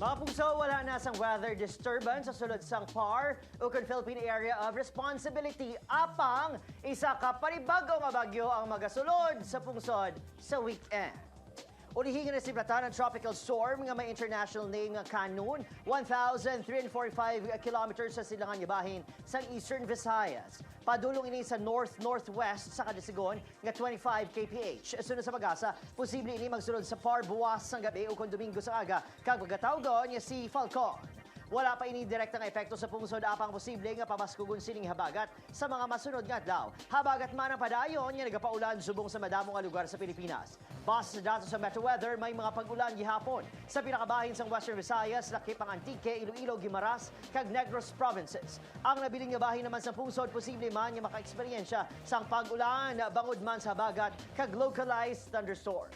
Mga pungso, wala na sang weather disturbance sa sulod sang PAR ukon Philippine Area of Responsibility. Apang isa ka panibagong nga bagyo ang magasulod sa pungsod sa weekend. Ulihingan na si Platan ng tropical storm nga may international name nga Kanun, 1,345 kilometers sa silangan bahin sa Eastern Visayas. Padulong ini sa north-northwest sa Kadisigon nga 25 kph. Sunod sa PAGASA, posible ini magsulod sa PAR buwas sang gabi o kung Domingo sa aga kag magatawgon nga si Falcon. Wala pa ini direktang epekto sa pungsod apang posible nga pabaskugon sining Habagat sa mga masunod nga adlaw. Habagat man ang padayon nga nagapaulan subong sa madamo nga lugar sa Pilipinas. Base sa datos sa Metro Weather, may mga pag-ulan gihapon sa pinakabahin sang Western Visayas, lakip ang Antique, Ilo-Ilo, Guimaras, kag Negros provinces. Ang nabiling nga bahin naman sa pungsod, posible man nga maka-eksperyensya sang pag-ulan bangod man sa Habagat kag localized thunderstorms.